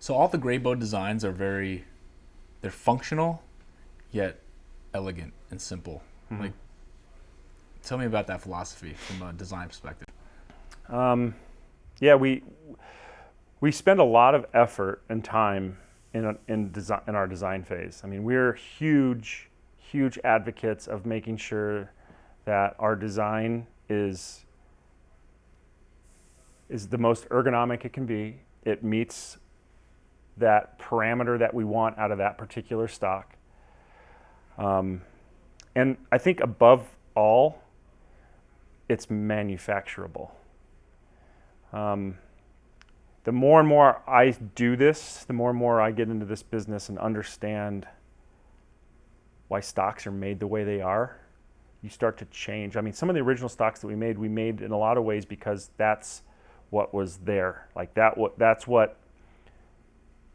So all the Grayboe designs they're functional, yet elegant and simple. Mhm. Like, tell me about that philosophy from a design perspective. Yeah, we spend a lot of effort and time in our design phase. I mean, we're huge advocates of making sure that our design is the most ergonomic it can be. It meets that parameter that we want out of that particular stock. And I think above all, it's manufacturable. The more and more I do this, the more and more I get into this business and understand why stocks are made the way they are, you start to change. I mean, some of the original stocks that we made in a lot of ways because that's what was there. Like that's what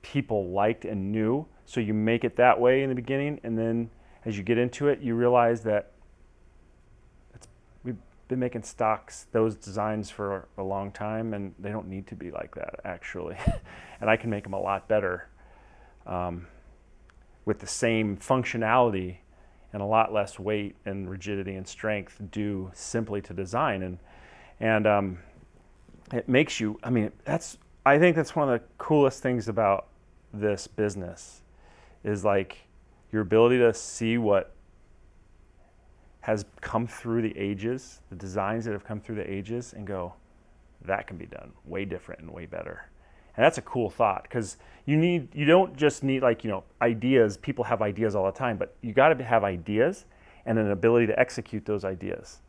people liked and knew. So you make it that way in the beginning, and then as you get into it, you realize that we've been making stocks, those designs for a long time, and they don't need to be like that actually. And I can make them a lot better with the same functionality and a lot less weight and rigidity and strength due simply to design. And it makes you, I think that's one of the coolest things about this business is like your ability to see what has come through the ages, the designs that have come through the ages, and go, that can be done way different and way better. And that's a cool thought because you don't just need ideas. People have ideas all the time, but you got to have ideas and an ability to execute those ideas.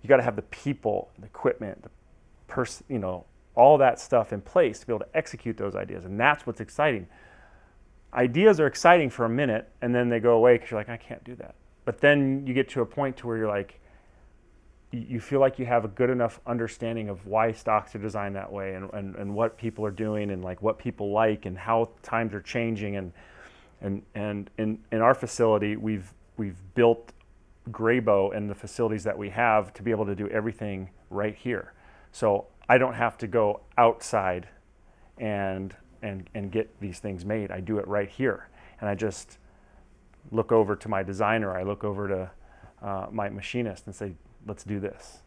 You got to have the people, the equipment, the person, all that stuff in place to be able to execute those ideas. And that's what's exciting. Ideas are exciting for a minute and then they go away because you're like, I can't do that. But then you get to a point to where you're like, you feel like you have a good enough understanding of why stocks are designed that way and what people are doing and like what people like and how times are changing. And in our facility, we've built Grayboe and the facilities that we have to be able to do everything right here. So I don't have to go outside and get these things made. I do it right here. And I just look over to my designer. I look over to my machinist and say, let's do this.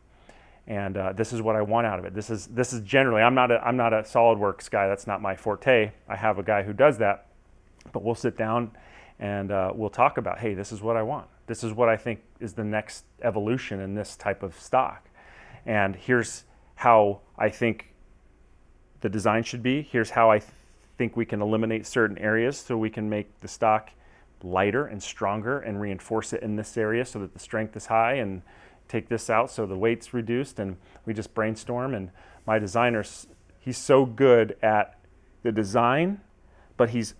And this is what I want out of it. This is generally, I'm not a SolidWorks guy. That's not my forte. I have a guy who does that. But we'll sit down and we'll talk about, hey, this is what I want. This is what I think is the next evolution in this type of stock. And here's how I think the design should be. Here's how I think we can eliminate certain areas so we can make the stock lighter and stronger and reinforce it in this area so that the strength is high, and take this out so the weight's reduced. And we just brainstorm. And my designer, he's so good at the design, but he's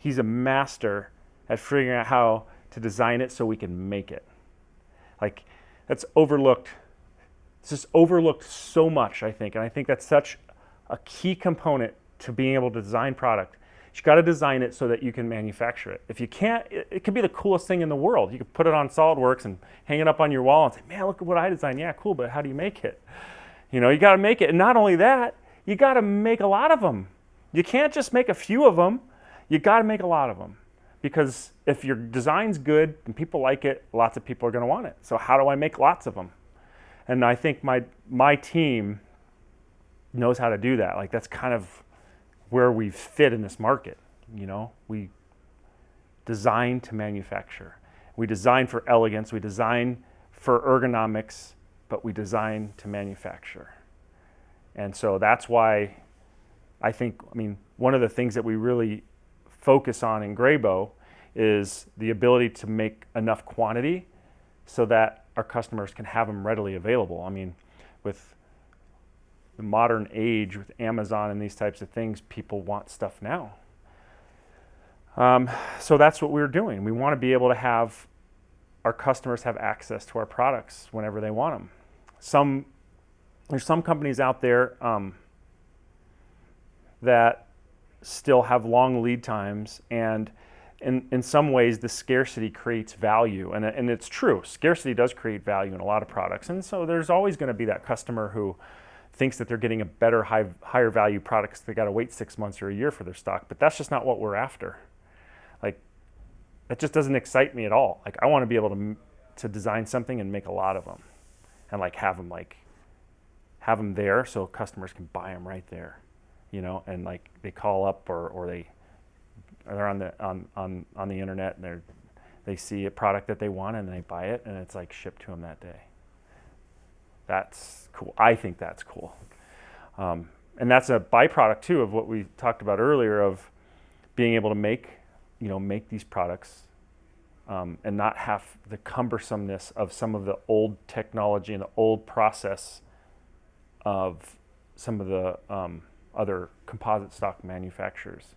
a master at figuring out how to design it so we can make it. Like, that's overlooked. It's just overlooked so much, I think. And I think that's such a key component to being able to design product. You got to design it so that you can manufacture it. If you can't, it could be the coolest thing in the world. You could put it on SolidWorks and hang it up on your wall and say, man, look at what I designed. Yeah, cool, but how do you make it? You got to make it. And not only that, you got to make a lot of them. You can't just make a few of them. You got to make a lot of them. Because if your design's good and people like it, lots of people are going to want it. So how do I make lots of them? And I think my team knows how to do that. Like, that's kind of where we fit in this market. We design to manufacture. We design for elegance. We design for ergonomics, but we design to manufacture. And so that's why I think, one of the things that we really focus on in Grayboe is the ability to make enough quantity so that our customers can have them readily available. With the modern age, with Amazon and these types of things, people want stuff now. So that's what we're doing. We want to be able to have our customers have access to our products whenever they want them. There's some companies out there that still have long lead times, and in some ways the scarcity creates value, and it's true. Scarcity does create value in a lot of products, and so there's always going to be that customer who thinks that they're getting a better, higher value product because they got to wait 6 months or a year for their stock. But that's just not what we're after. Like, that just doesn't excite me at all. Like, I want to be able to design something and make a lot of them, and have them there so customers can buy them right there, and they call up or they're on the internet and they see a product that they want and they buy it and it's shipped to them that day. That's cool. I think that's cool. And that's a byproduct too of what we talked about earlier of being able to make these products and not have the cumbersomeness of some of the old technology and the old process of some of the other composite stock manufacturers.